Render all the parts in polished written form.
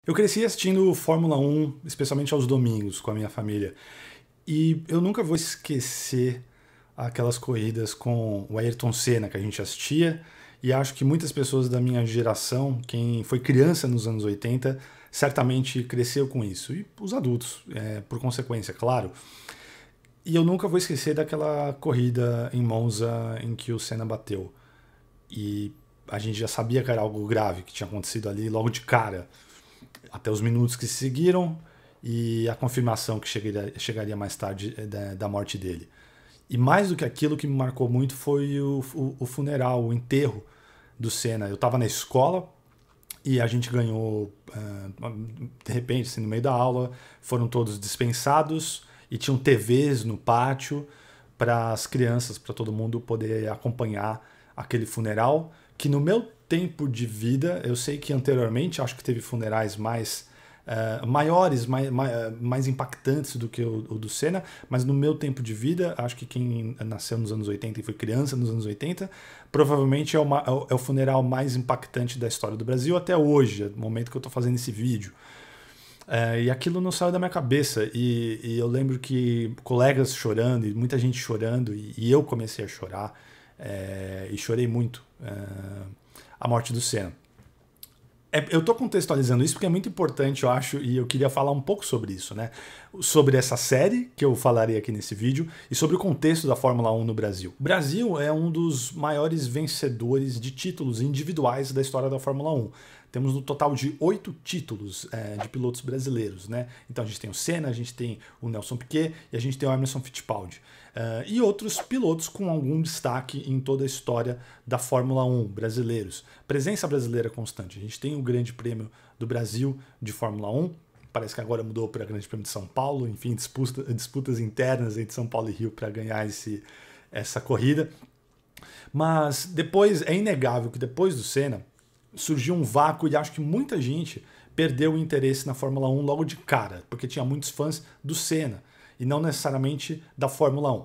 Eu cresci assistindo Fórmula 1, especialmente aos domingos, com a minha família. E eu nunca vou esquecer aquelas corridas com o Ayrton Senna que a gente assistia. E acho que muitas pessoas da minha geração, quem foi criança nos anos 80, certamente cresceu com isso. E os adultos, por consequência, claro. E eu nunca vou esquecer daquela corrida em Monza em que o Senna bateu. E a gente já sabia que era algo grave que tinha acontecido ali logo de cara, até os minutos que se seguiram e a confirmação que chegaria mais tarde da morte dele. E mais do que aquilo, que me marcou muito foi o funeral, o enterro do Senna. Eu estava na escola e a gente ganhou, de repente, assim, no meio da aula, foram todos dispensados e tinham TVs no pátio para as crianças, para todo mundo poder acompanhar aquele funeral, que no meu tempo de vida, eu sei que anteriormente acho que teve funerais mais maiores, mais impactantes do que o do Senna, mas no meu tempo de vida, acho que quem nasceu nos anos 80 e foi criança nos anos 80, provavelmente é o funeral mais impactante da história do Brasil até hoje, no momento que eu estou fazendo esse vídeo. E aquilo não saiu da minha cabeça. E eu lembro que colegas chorando, e muita gente chorando, e eu comecei a chorar, e chorei muito a morte do Senna. Eu estou contextualizando isso porque é muito importante, eu acho, e eu queria falar um pouco sobre isso, né? Sobre essa série que eu falarei aqui nesse vídeo e sobre o contexto da Fórmula 1 no Brasil. O Brasil é um dos maiores vencedores de títulos individuais da história da Fórmula 1. Temos no total de 8 títulos de pilotos brasileiros, né? Então a gente tem o Senna, a gente tem o Nelson Piquet e a gente tem o Emerson Fittipaldi. E outros pilotos com algum destaque em toda a história da Fórmula 1 brasileiros. Presença brasileira constante. A gente tem o Grande Prêmio do Brasil de Fórmula 1, parece que agora mudou para o Grande Prêmio de São Paulo, enfim, disputas internas entre São Paulo e Rio para ganhar essa corrida. Mas depois, é inegável que depois do Senna surgiu um vácuo e acho que muita gente perdeu o interesse na Fórmula 1 logo de cara, porque tinha muitos fãs do Senna e não necessariamente da Fórmula 1.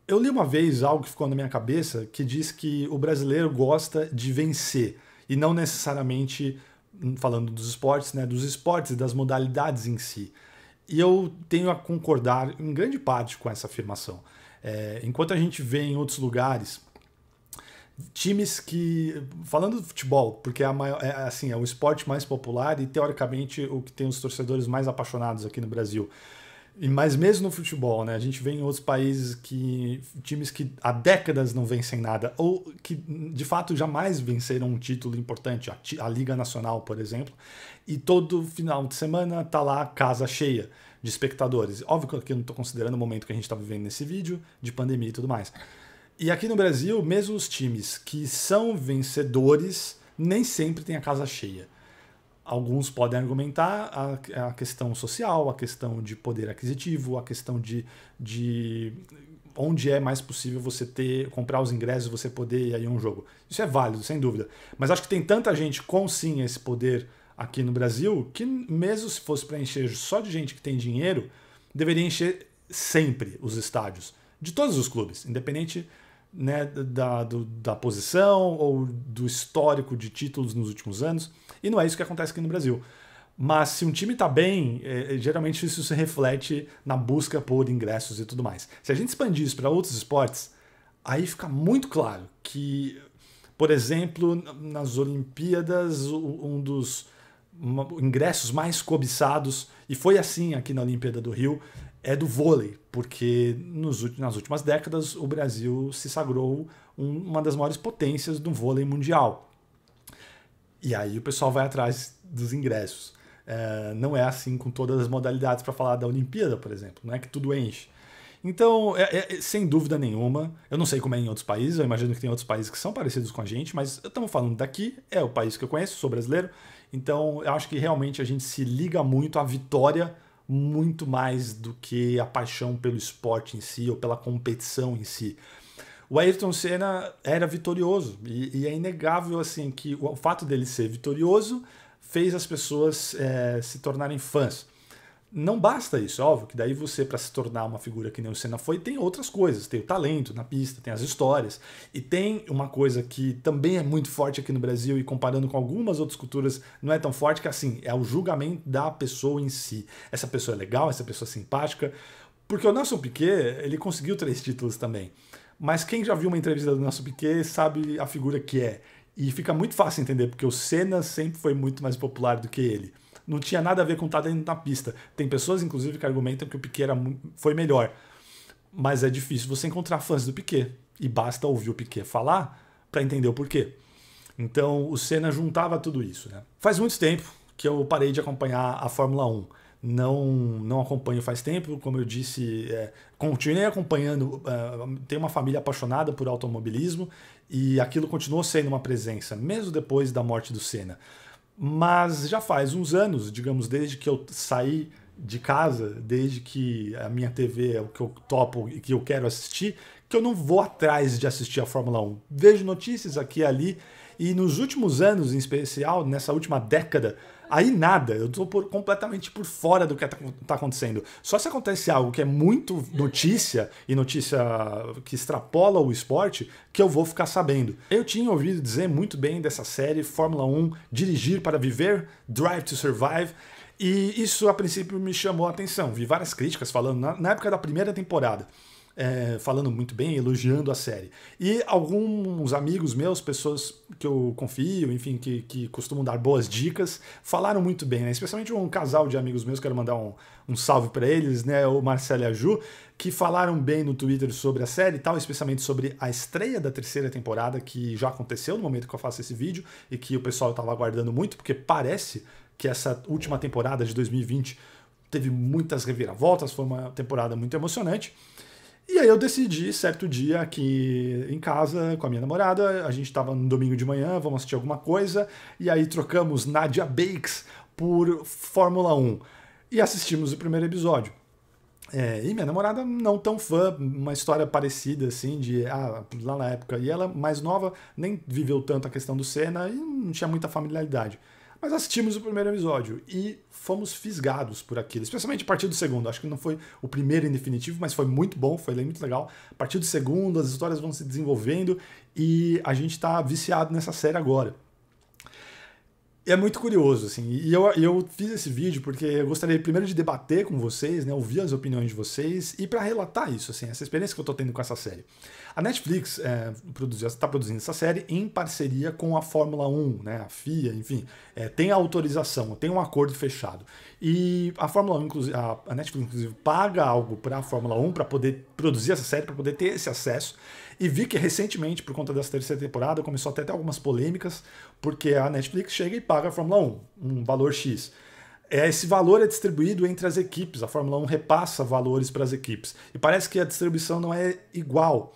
Eu li uma vez algo que ficou na minha cabeça que diz que o brasileiro gosta de vencer e não necessariamente, falando dos esportes, né, dos esportes e das modalidades em si. E eu tenho a concordar em grande parte com essa afirmação. Enquanto a gente vê em outros lugares times que, falando do futebol, porque é o esporte mais popular e teoricamente o que tem os torcedores mais apaixonados aqui no Brasil. Mas mesmo no futebol, né, a gente vê em outros países times que há décadas não vencem nada, ou que de fato jamais venceram um título importante, a Liga Nacional, por exemplo, e todo final de semana tá lá casa cheia de espectadores. Óbvio que eu não estou considerando o momento que a gente está vivendo nesse vídeo, de pandemia e tudo mais. E aqui no Brasil, mesmo os times que são vencedores, nem sempre tem a casa cheia. Alguns podem argumentar a questão social, a questão de poder aquisitivo, a questão de onde é mais possível você comprar os ingressos, você poder ir aí a um jogo. Isso é válido, sem dúvida. Mas acho que tem tanta gente com sim esse poder aqui no Brasil que mesmo se fosse para encher só de gente que tem dinheiro, deveria encher sempre os estádios de todos os clubes, independente, né, da posição ou do histórico de títulos nos últimos anos. E não é isso que acontece aqui no Brasil. Mas se um time está bem, geralmente isso se reflete na busca por ingressos e tudo mais. Se a gente expandir isso para outros esportes, aí fica muito claro que, por exemplo, nas Olimpíadas, um dos ingressos mais cobiçados, e foi assim aqui na Olimpíada do Rio, é do vôlei, porque nas últimas décadas o Brasil se sagrou uma das maiores potências do vôlei mundial. E aí o pessoal vai atrás dos ingressos. Não é assim com todas as modalidades, para falar da Olimpíada, por exemplo, não é que tudo enche. Então, sem dúvida nenhuma, eu não sei como é em outros países, eu imagino que tem outros países que são parecidos com a gente, mas estamos falando daqui, é o país que eu conheço, sou brasileiro, então eu acho que realmente a gente se liga muito à vitória, muito mais do que a paixão pelo esporte em si ou pela competição em si. O Ayrton Senna era vitorioso e é inegável assim que o fato dele ser vitorioso fez as pessoas se tornarem fãs. Não basta isso, óbvio que daí você, para se tornar uma figura que nem o Senna foi, tem outras coisas, tem o talento na pista, tem as histórias, e tem uma coisa que também é muito forte aqui no Brasil e comparando com algumas outras culturas não é tão forte, que assim, é o julgamento da pessoa em si. Essa pessoa é legal, essa pessoa é simpática, porque o Nelson Piquet, ele conseguiu 3 títulos também, mas quem já viu uma entrevista do Nelson Piquet sabe a figura que é, e fica muito fácil entender, porque o Senna sempre foi muito mais popular do que ele. Não tinha nada a ver com estar dentro da pista. Tem pessoas, inclusive, que argumentam que o Piquet foi melhor. Mas é difícil você encontrar fãs do Piquet. E basta ouvir o Piquet falar para entender o porquê. Então, o Senna juntava tudo isso, né? Faz muito tempo que eu parei de acompanhar a Fórmula 1. Não acompanho faz tempo, como eu disse, continuei acompanhando. Tenho uma família apaixonada por automobilismo e aquilo continuou sendo uma presença, mesmo depois da morte do Senna. Mas já faz uns anos, digamos, desde que eu saí de casa, desde que a minha TV é o que eu topo e que eu quero assistir, que eu não vou atrás de assistir a Fórmula 1. Vejo notícias aqui e ali, e nos últimos anos, em especial, nessa última década, aí nada, eu estou completamente por fora do que está acontecendo. Só se acontece algo que é muito notícia, e notícia que extrapola o esporte, que eu vou ficar sabendo. Eu tinha ouvido dizer muito bem dessa série Fórmula 1, Dirigir para Viver, Drive to Survive, e isso a princípio me chamou a atenção. Vi várias críticas falando na época da primeira temporada. Falando muito bem, elogiando a série. E alguns amigos meus, pessoas que eu confio, enfim, que costumam dar boas dicas, falaram muito bem, né? Especialmente um casal de amigos meus, quero mandar um salve para eles, né? O Marcelo e a Ju, que falaram bem no Twitter sobre a série e tal, especialmente sobre a estreia da 3ª temporada, que já aconteceu no momento que eu faço esse vídeo e que o pessoal estava aguardando muito, porque parece que essa última temporada de 2020 teve muitas reviravoltas, foi uma temporada muito emocionante. E aí eu decidi, certo dia, aqui em casa, com a minha namorada, a gente estava no domingo de manhã, vamos assistir alguma coisa, e aí trocamos Nadia Bakes por Fórmula 1. E assistimos o primeiro episódio. E minha namorada não tão fã, uma história parecida, assim, lá na época. E ela, mais nova, nem viveu tanto a questão do Senna e não tinha muita familiaridade. Mas assistimos o primeiro episódio e fomos fisgados por aquilo, especialmente a partir do segundo. Acho que não foi o primeiro em definitivo, mas foi muito bom, foi muito legal. A partir do segundo, as histórias vão se desenvolvendo e a gente está viciado nessa série agora. É muito curioso, assim, e eu fiz esse vídeo porque eu gostaria primeiro de debater com vocês, né, ouvir as opiniões de vocês e para relatar isso, assim, essa experiência que eu tô tendo com essa série. A Netflix está produzindo essa série em parceria com a Fórmula 1, né, a FIA, enfim, tem a autorização, tem um acordo fechado. E a Fórmula 1, inclusive, a Netflix, inclusive, paga algo para a Fórmula 1 para poder produzir essa série, para poder ter esse acesso. E vi que recentemente, por conta dessa 3ª temporada, começou até a ter algumas polêmicas, porque a Netflix chega e paga a Fórmula 1, um valor X. Esse valor é distribuído entre as equipes, a Fórmula 1 repassa valores para as equipes. E parece que a distribuição não é igual.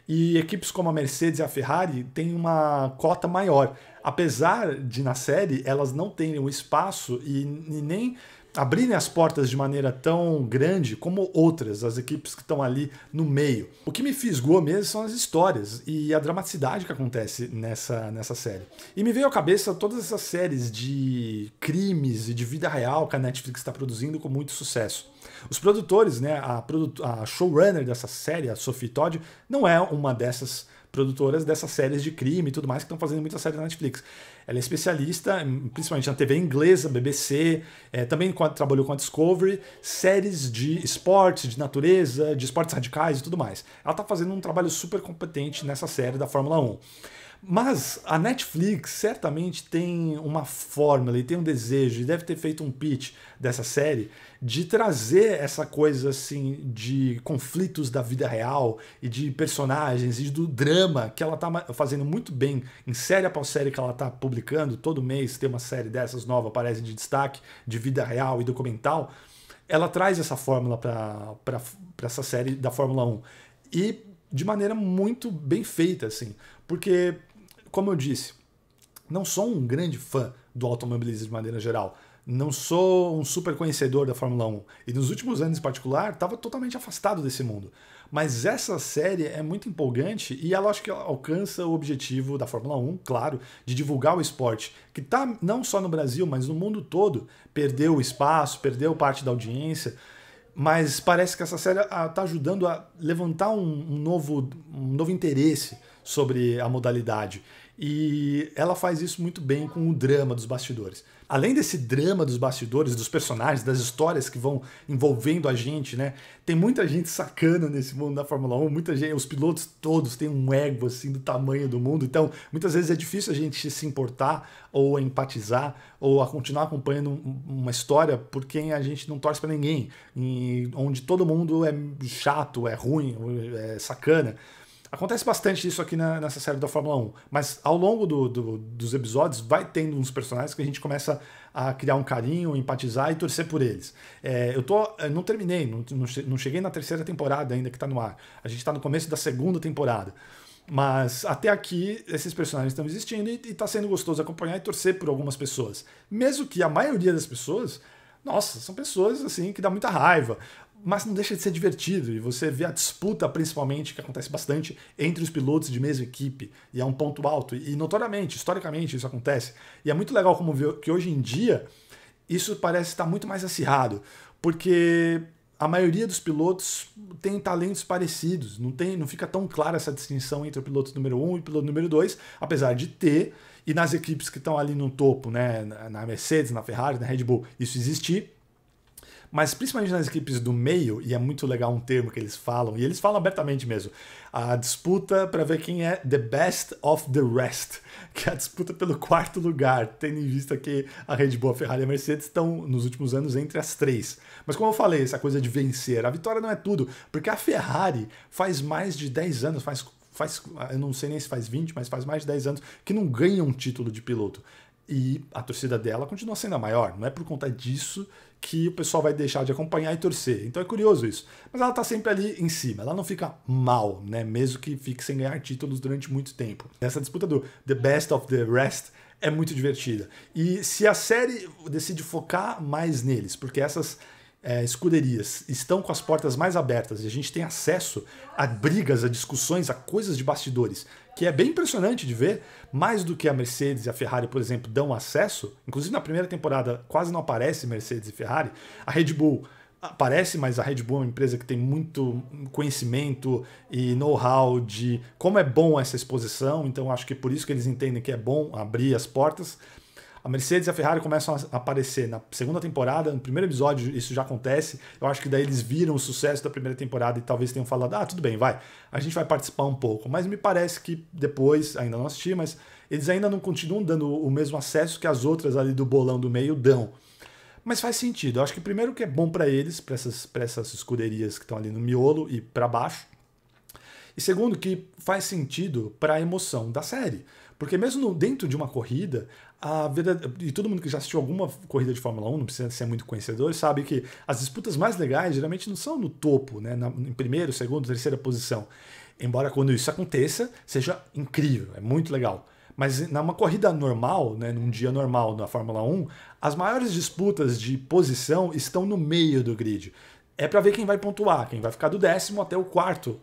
E equipes como a Mercedes e a Ferrari têm uma cota maior. Apesar de, na série, elas não terem o espaço e nem abrirem as portas de maneira tão grande como outras, as equipes que estão ali no meio. O que me fisgou mesmo são as histórias e a dramaticidade que acontece nessa série. E me veio à cabeça todas essas séries de crimes e de vida real que a Netflix está produzindo com muito sucesso. Os produtores, né, a showrunner dessa série, a Sophie Todd, não é uma dessas produtoras dessas séries de crime e tudo mais que estão fazendo muita série na Netflix. Ela é especialista, principalmente na TV inglesa, BBC, também trabalhou com a Discovery, séries de esportes, de natureza, de esportes radicais e tudo mais. Ela está fazendo um trabalho super competente nessa série da Fórmula 1. Mas a Netflix certamente tem uma fórmula e tem um desejo, e deve ter feito um pitch dessa série, de trazer essa coisa assim de conflitos da vida real e de personagens e do drama que ela tá fazendo muito bem em série após série que ela tá publicando. Todo mês tem uma série dessas nova, aparece de destaque, de vida real e documental. Ela traz essa fórmula para essa série da Fórmula 1 e de maneira muito bem feita, assim, porque, como eu disse, não sou um grande fã do automobilismo de maneira geral. não sou um super conhecedor da Fórmula 1 e nos últimos anos em particular estava totalmente afastado desse mundo. Mas essa série é muito empolgante e ela acho que alcança o objetivo da Fórmula 1, claro, de divulgar o esporte, que está não só no Brasil, mas no mundo todo, perdeu espaço, perdeu parte da audiência, mas parece que essa série está ajudando a levantar um novo interesse sobre a modalidade. E ela faz isso muito bem com o drama dos bastidores. Além desse drama dos bastidores, dos personagens, das histórias que vão envolvendo a gente, né? Tem muita gente sacana nesse mundo da Fórmula 1, muita gente, os pilotos todos têm um ego assim do tamanho do mundo, então muitas vezes é difícil a gente se importar ou empatizar ou a continuar acompanhando uma história por quem a gente não torce para ninguém, onde todo mundo é chato, é ruim, é sacana. Acontece bastante isso aqui nessa série da Fórmula 1, mas ao longo dos episódios vai tendo uns personagens que a gente começa a criar um carinho, empatizar e torcer por eles. Eu não terminei, não cheguei na terceira temporada ainda que está no ar. A gente está no começo da segunda temporada. Mas até aqui esses personagens estão existindo e está sendo gostoso acompanhar e torcer por algumas pessoas. Mesmo que a maioria das pessoas, nossa, são pessoas assim que dá muita raiva. Mas não deixa de ser divertido, e você vê a disputa, principalmente, que acontece bastante entre os pilotos de mesma equipe, e é um ponto alto, e notoriamente, historicamente, isso acontece. E é muito legal como ver que hoje em dia isso parece estar muito mais acirrado, porque a maioria dos pilotos tem talentos parecidos, não fica tão clara essa distinção entre o piloto número 1 e o piloto número 2, apesar de ter, e nas equipes que estão ali no topo, né, na Mercedes, na Ferrari, na Red Bull, isso existir. Mas principalmente nas equipes do meio, e é muito legal um termo que eles falam, e eles falam abertamente mesmo, a disputa para ver quem é the best of the rest, que é a disputa pelo quarto lugar, tendo em vista que a Red Bull, a Ferrari e a Mercedes estão nos últimos anos entre as três. Mas como eu falei, essa coisa de vencer, a vitória não é tudo, porque a Ferrari faz mais de 10 anos, eu não sei nem se faz 20, mas faz mais de 10 anos que não ganha um título de piloto. E a torcida dela continua sendo a maior. Não é por conta disso que o pessoal vai deixar de acompanhar e torcer. Então é curioso isso. Mas ela tá sempre ali em cima. Ela não fica mal, né? Mesmo que fique sem ganhar títulos durante muito tempo. Essa disputa do The Best of the Rest é muito divertida. E se a série decide focar mais neles, porque essas escuderias estão com as portas mais abertas e a gente tem acesso a brigas, a discussões, a coisas de bastidores, que é bem impressionante de ver, mais do que a Mercedes e a Ferrari, por exemplo, dão acesso. Inclusive na primeira temporada quase não aparece Mercedes e Ferrari. A Red Bull aparece, mas a Red Bull é uma empresa que tem muito conhecimento e know-how de como é bom essa exposição, então acho que por isso que eles entendem que é bom abrir as portas. A Mercedes e a Ferrari começam a aparecer na segunda temporada, no primeiro episódio isso já acontece. Eu acho que daí eles viram o sucesso da primeira temporada e talvez tenham falado, tudo bem, vai, a gente vai participar um pouco. Mas me parece que depois, ainda não assisti, mas eles ainda não continuam dando o mesmo acesso que as outras ali do bolão do meio dão. Mas faz sentido. Eu acho que primeiro que é bom para eles, para essas escuderias que estão ali no miolo e para baixo. E segundo que faz sentido para a emoção da série. Porque mesmo dentro de uma corrida, e todo mundo que já assistiu alguma corrida de Fórmula 1, não precisa ser muito conhecedor, sabe que as disputas mais legais geralmente não são no topo, né, em primeiro, segundo, terceira posição. Embora quando isso aconteça, seja incrível, é muito legal. Mas numa corrida normal, né, num dia normal na Fórmula 1, as maiores disputas de posição estão no meio do grid. É para ver quem vai pontuar, quem vai ficar do 10º até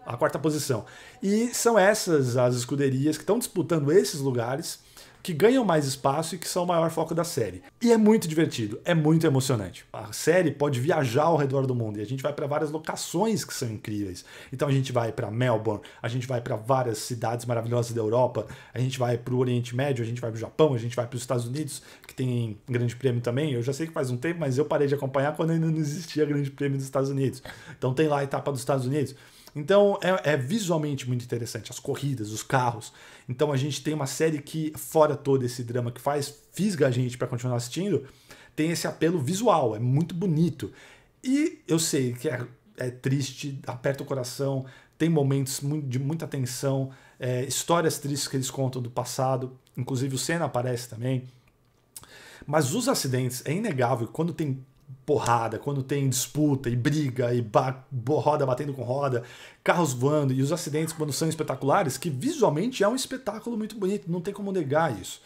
a quarta posição. E são essas as escuderias que estão disputando esses lugares, que ganham mais espaço e que são o maior foco da série. E é muito divertido, é muito emocionante. A série pode viajar ao redor do mundo e a gente vai para várias locações que são incríveis. Então a gente vai para Melbourne, a gente vai para várias cidades maravilhosas da Europa, a gente vai para o Oriente Médio, a gente vai para o Japão, a gente vai para os Estados Unidos, que tem grande prêmio também. Eu já sei que faz um tempo, mas eu parei de acompanhar quando ainda não existia grande prêmio dos Estados Unidos. Então tem lá a etapa dos Estados Unidos. Então é visualmente muito interessante, as corridas, os carros. Então a gente tem uma série que, fora todo esse drama que fisga a gente para continuar assistindo, tem esse apelo visual, é muito bonito. E eu sei que é triste, aperta o coração, tem momentos de muita tensão, histórias tristes que eles contam do passado, inclusive o Senna aparece também. Mas os acidentes, é inegável que quando tem porrada, quando tem disputa e briga e roda batendo com roda, carros voando e os acidentes quando são espetaculares, que visualmente é um espetáculo muito bonito, não tem como negar isso.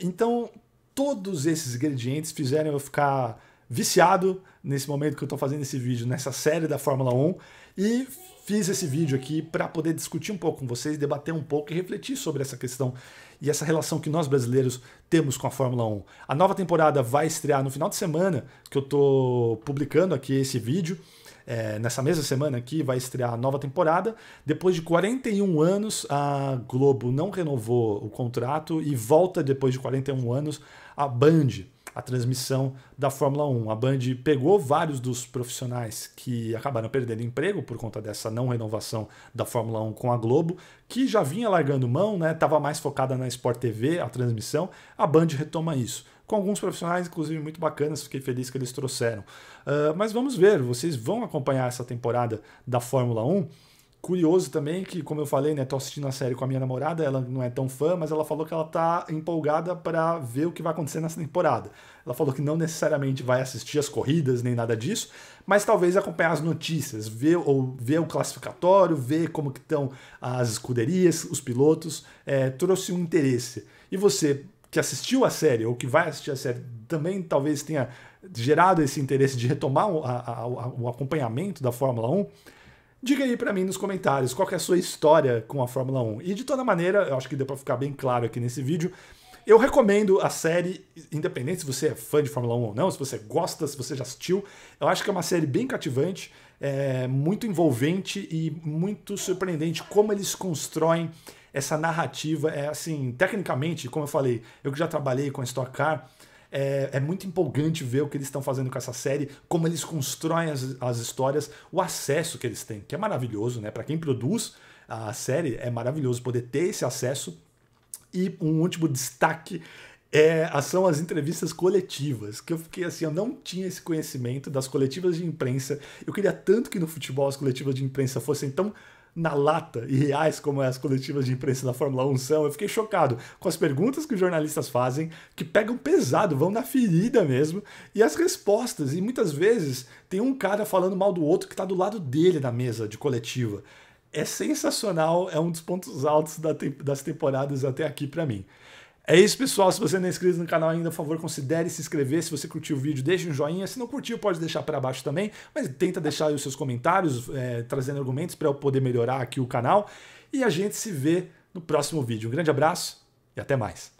Então todos esses ingredientes fizeram eu ficar viciado nesse momento que eu estou fazendo esse vídeo, nessa série da Fórmula 1, e fiz esse vídeo aqui para poder discutir um pouco com vocês, debater um pouco e refletir sobre essa questão e essa relação que nós brasileiros temos com a Fórmula 1. A nova temporada vai estrear no final de semana, que eu estou publicando aqui esse vídeo. Nessa mesma semana aqui vai estrear a nova temporada. Depois de 41 anos, a Globo não renovou o contrato e volta depois de 41 anos a Band, a transmissão da Fórmula 1. A Band pegou vários dos profissionais que acabaram perdendo emprego por conta dessa não renovação da Fórmula 1 com a Globo, que já vinha largando mão, né? Estava mais focada na Sport TV, a transmissão. A Band retoma isso, com alguns profissionais, inclusive, muito bacanas, fiquei feliz que eles trouxeram. Mas vamos ver, vocês vão acompanhar essa temporada da Fórmula 1. Curioso também que, como eu falei, né, tô assistindo a série com a minha namorada, ela não é tão fã, mas ela falou que ela tá empolgada para ver o que vai acontecer nessa temporada. Ela falou que não necessariamente vai assistir as corridas nem nada disso, mas talvez acompanhar as notícias, ver o classificatório, ver como que estão as escuderias, os pilotos, trouxe um interesse. E você que assistiu a série ou que vai assistir a série também talvez tenha gerado esse interesse de retomar o acompanhamento da Fórmula 1, diga aí para mim nos comentários qual que é a sua história com a Fórmula 1. E de toda maneira, eu acho que deu para ficar bem claro aqui nesse vídeo, eu recomendo a série, independente se você é fã de Fórmula 1 ou não, se você gosta, se você já assistiu, eu acho que é uma série bem cativante, muito envolvente e muito surpreendente como eles constroem essa narrativa. Assim, tecnicamente, como eu falei, eu que já trabalhei com a Stock Car, é muito empolgante ver o que eles estão fazendo com essa série, como eles constroem as histórias, o acesso que eles têm, que é maravilhoso, né? Para quem produz a série, é maravilhoso poder ter esse acesso. E um último destaque são as entrevistas coletivas, que eu fiquei assim, eu não tinha esse conhecimento das coletivas de imprensa. Eu queria tanto que no futebol as coletivas de imprensa fossem tão na lata e reais como as coletivas de imprensa da Fórmula 1 são. Eu fiquei chocado com as perguntas que os jornalistas fazem, que pegam pesado, vão na ferida mesmo, e as respostas. E muitas vezes tem um cara falando mal do outro que está do lado dele na mesa de coletiva. É sensacional, é um dos pontos altos das temporadas até aqui para mim. É isso, pessoal. Se você não é inscrito no canal ainda, por favor, considere se inscrever. Se você curtiu o vídeo, deixe um joinha. Se não curtiu, pode deixar para baixo também. Mas tenta deixar aí os seus comentários, trazendo argumentos para eu poder melhorar aqui o canal. E a gente se vê no próximo vídeo. Um grande abraço e até mais.